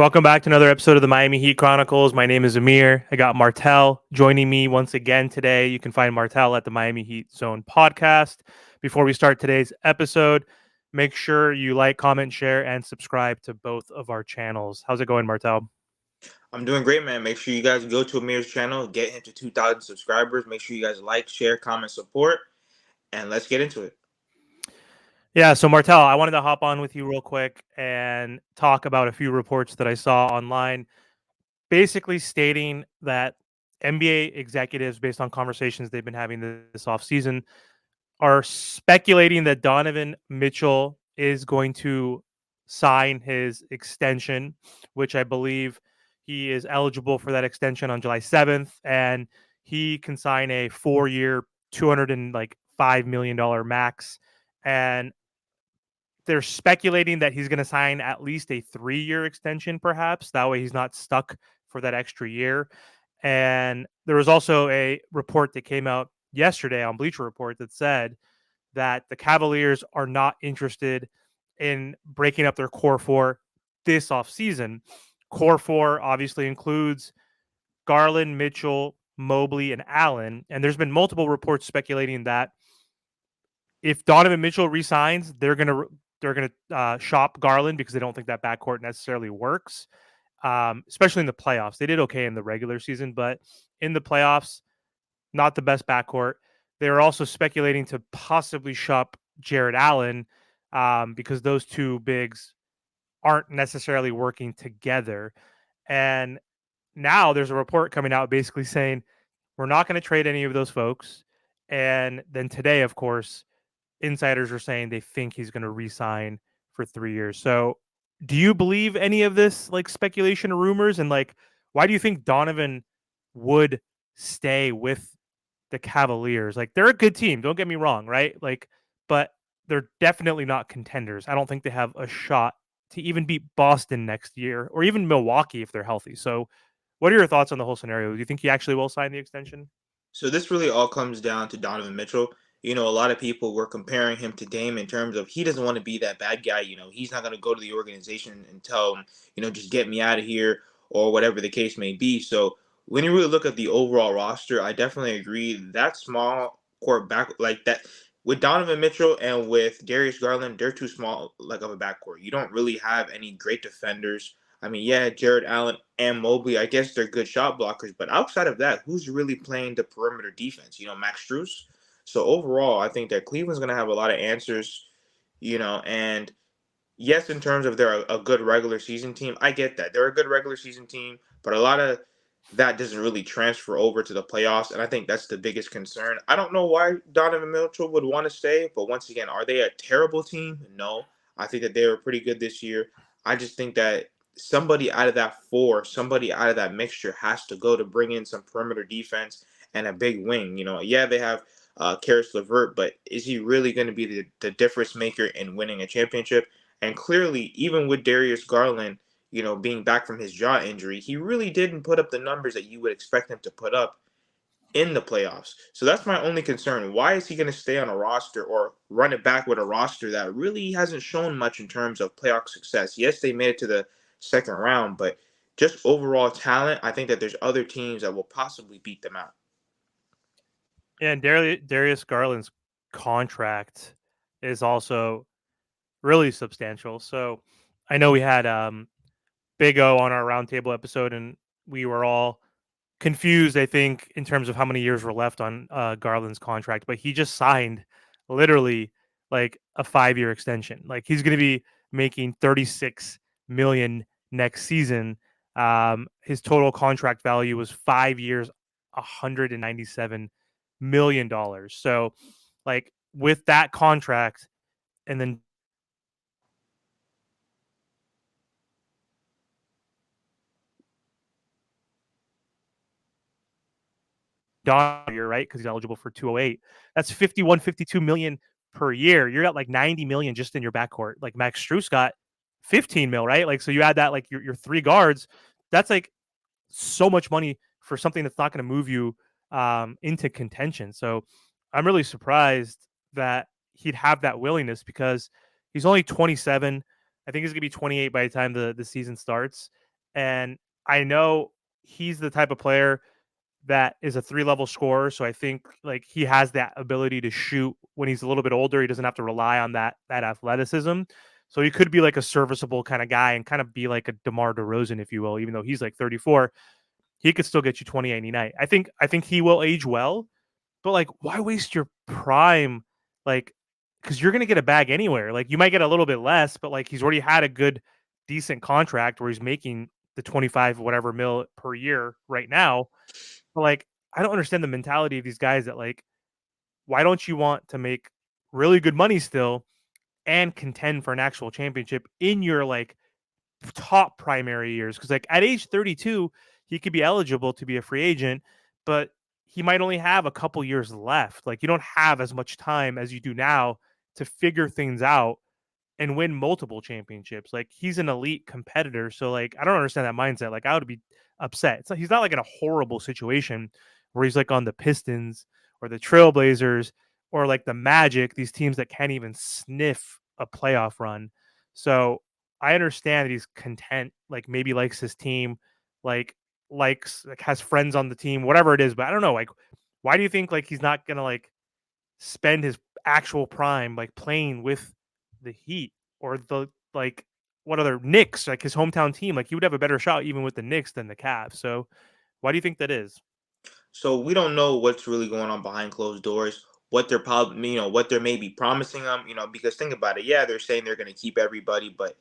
Welcome back to another episode of the Miami Heat Chronicles. My name is Amir. I got Martel joining me once again today. You can find Martel at the Miami Heat Zone podcast. Before we start today's episode, make sure you like, comment, share, and subscribe to both of our channels. How's it going, Martel? I'm doing great, man. Make sure you guys go to Amir's channel, get him to 2,000 subscribers. Make sure you guys like, share, comment, support, and let's get into it. Yeah, so Martel, I wanted to hop on with you real quick and talk about a few reports that I saw online, basically stating that NBA executives, based on conversations they've been having this offseason, are speculating that Donovan Mitchell is going to sign his extension, which I believe he is eligible for that extension on July 7th, and he can sign a 4-year, $205 million max. And they're speculating that he's going to sign at least a 3-year extension, perhaps. That way he's not stuck for that extra year. And there was also a report that came out yesterday on Bleacher Report that said that the Cavaliers are not interested in breaking up their core four this offseason. Core four obviously includes Garland, Mitchell, Mobley, and Allen. And there's been multiple reports speculating that if Donovan Mitchell resigns, they're gonna shop Garland because they don't think that backcourt necessarily works, especially in the playoffs. They did okay in the regular season, but in the playoffs, not the best backcourt. They are also speculating to possibly shop Jared Allen because those two bigs aren't necessarily working together. And now there's a report coming out basically saying we're not going to trade any of those folks. And then today, of course, insiders are saying they think he's going to re-sign for 3 years. So, do you believe any of this like speculation or rumors? And like, why do you think Donovan would stay with the Cavaliers? Like, they're a good team. Don't get me wrong, right? Like, but they're definitely not contenders. I don't think they have a shot to even beat Boston next year or even Milwaukee if they're healthy. So, what are your thoughts on the whole scenario? Do you think he actually will sign the extension? So this really all comes down to Donovan Mitchell. A lot of people were comparing him to Dame in terms of he doesn't want to be that bad guy. He's not going to go to the organization and tell him, just get me out of here or whatever the case may be. So when you really look at the overall roster, I definitely agree that small court back like that with Donovan Mitchell and with Darius Garland, they're too small like of a backcourt. You don't really have any great defenders. I mean, yeah, Jared Allen and Mobley, I guess they're good shot blockers, but outside of that, who's really playing the perimeter defense? Max Strus. So overall, I think that Cleveland's going to have a lot of answers, and yes, in terms of they're a good regular season team, I get that. They're a good regular season team, but a lot of that doesn't really transfer over to the playoffs, and I think that's the biggest concern. I don't know why Donovan Mitchell would want to stay, but once again, are they a terrible team? No. I think that they were pretty good this year. I just think that somebody out of that four, somebody out of that mixture has to go to bring in some perimeter defense and a big wing. Yeah, they have Karis LeVert, but is he really going to be the difference maker in winning a championship? And clearly, even with Darius Garland, being back from his jaw injury, he really didn't put up the numbers that you would expect him to put up in the playoffs. So that's my only concern. Why is he going to stay on a roster or run it back with a roster that really hasn't shown much in terms of playoff success? Yes, they made it to the second round, but just overall talent, I think that there's other teams that will possibly beat them out. Yeah, and Darius Garland's contract is also really substantial. So I know we had Big O on our roundtable episode, and we were all confused, I think, in terms of how many years were left on Garland's contract. But he just signed literally like a 5-year extension. Like he's going to be making 36 million next season. His total contract value was 5 years, $197 million. So, like with that contract, and then year, right? Because he's eligible for 208. That's 51, 52 million per year. You're at like 90 million just in your backcourt. Like Max Struess got 15 mil, right? Like, so you add that, like your three guards, that's like so much money for something that's not going to move you into contention. So I'm really surprised that he'd have that willingness because he's only 27. I think he's going to be 28 by the time the season starts. And I know he's the type of player that is a three-level scorer. So I think like he has that ability to shoot when he's a little bit older. He doesn't have to rely on that athleticism. So he could be like a serviceable kind of guy and kind of be like a DeMar DeRozan, if you will, even though he's like 34, he could still get you 20 any night. I think he will age well, but like why waste your prime like because you're gonna get a bag anywhere. Like you might get a little bit less, but like he's already had a good decent contract where he's making the 25 whatever mil per year right now. But like I don't understand the mentality of these guys that like why don't you want to make really good money still and contend for an actual championship in your like top primary years? Because like at age 32, he could be eligible to be a free agent, but he might only have a couple years left. Like you don't have as much time as you do now to figure things out and win multiple championships. Like he's an elite competitor. So like I don't understand that mindset. Like I would be upset. He's not like in a horrible situation where he's like on the Pistons or the Trailblazers or like the Magic, these teams that can't even sniff a playoff run. So I understand that he's content, like maybe likes his team, like likes like has friends on the team, whatever it is. But I don't know, like why do you think like he's not gonna like spend his actual prime like playing with the Heat or the like what other Knicks, like his hometown team? Like he would have a better shot even with the Knicks than the Cavs. So why do you think that is? So we don't know what's really going on behind closed doors. What they're probably, what they're maybe promising them, because think about it. Yeah, they're saying they're going to keep everybody, but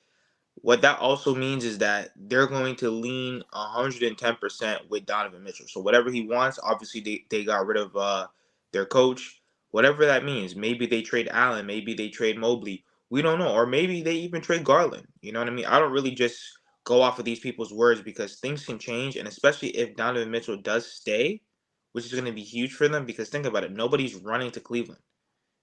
what that also means is that they're going to lean 110% with Donovan Mitchell. So whatever he wants, obviously they got rid of their coach. Whatever that means. Maybe they trade Allen. Maybe they trade Mobley. We don't know. Or maybe they even trade Garland. You know what I mean? I don't really just go off of these people's words because things can change. And especially if Donovan Mitchell does stay, which is going to be huge for them because think about it. Nobody's running to Cleveland.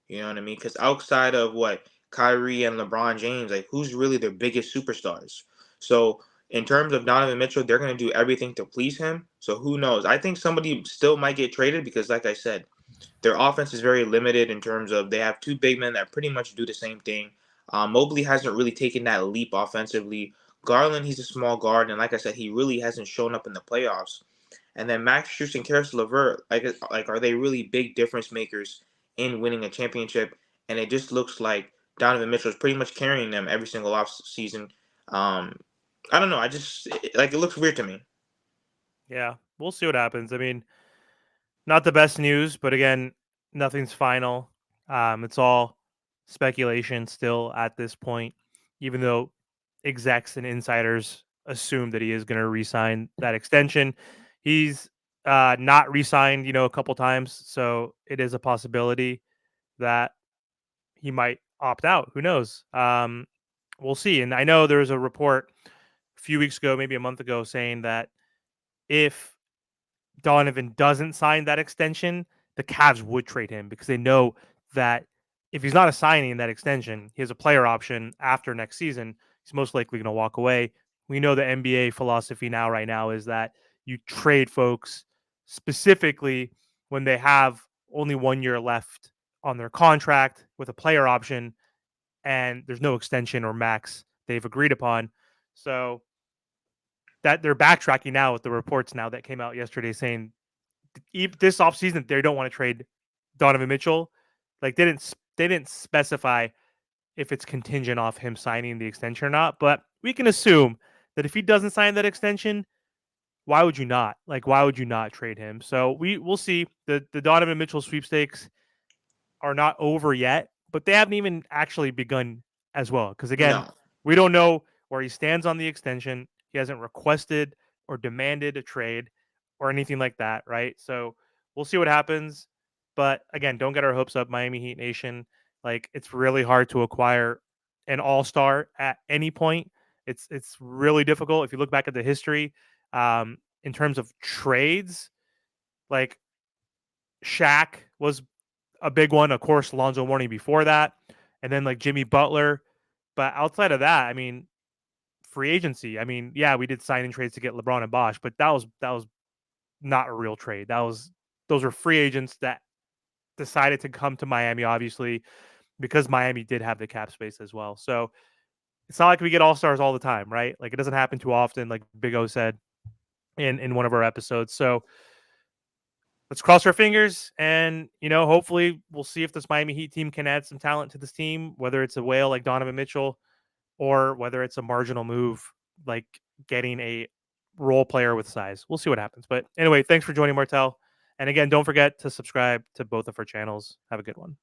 You know what I mean? Because outside of what Kyrie and LeBron James, like who's really their biggest superstars? So in terms of Donovan Mitchell, they're gonna do everything to please him. So who knows? I think somebody still might get traded because, like I said, their offense is very limited in terms of they have two big men that pretty much do the same thing. Mobley hasn't really taken that leap offensively. Garland, he's a small guard, and like I said, he really hasn't shown up in the playoffs. And then Max Strus and Karis LeVert, like are they really big difference makers in winning a championship? And it just looks like Donovan Mitchell is pretty much carrying them every single off season. Um, I don't know. Like it looks weird to me. Yeah, we'll see what happens. I mean, not the best news, but again, nothing's final. It's all speculation still at this point, even though execs and insiders assume that he is going to re-sign that extension. He's not re-signed, a couple times, so it is a possibility that he might opt out. Who knows? We'll see. And I know there was a report a few weeks ago, maybe a month ago, saying that if Donovan doesn't sign that extension, the Cavs would trade him because they know that if he's not signing that extension, he has a player option after next season. He's most likely going to walk away. We know the NBA philosophy right now is that you trade folks specifically when they have only 1 year left on their contract with a player option and there's no extension or max they've agreed upon. So that they're backtracking now with the reports now that came out yesterday saying this offseason they don't want to trade Donovan Mitchell. Like they didn't specify if it's contingent off him signing the extension or not, but we can assume that if he doesn't sign that extension, why would you not? Like why would you not trade him? So we'll see. The Donovan Mitchell sweepstakes are not over yet, but they haven't even actually begun as well. Because again, No, we don't know where he stands on the extension. He hasn't requested or demanded a trade or anything like that, right? So we'll see what happens. But again, don't get our hopes up, Miami Heat Nation. Like it's really hard to acquire an all-star at any point. It's really difficult. If you look back at the history, in terms of trades, like Shaq was a big one. Of course, Lonzo Mourning before that, and then like Jimmy Butler. But outside of that, I mean, free agency. I mean, yeah, we did signing trades to get LeBron and Bosh, but that was not a real trade. Those were free agents that decided to come to Miami, obviously, because Miami did have the cap space as well. So it's not like we get all-stars all the time, right? Like, it doesn't happen too often, like Big O said in one of our episodes. So let's cross our fingers, and hopefully we'll see if this Miami Heat team can add some talent to this team, whether it's a whale like Donovan Mitchell or whether it's a marginal move like getting a role player with size. We'll see what happens. But anyway, thanks for joining, Martel. And again, don't forget to subscribe to both of our channels. Have a good one.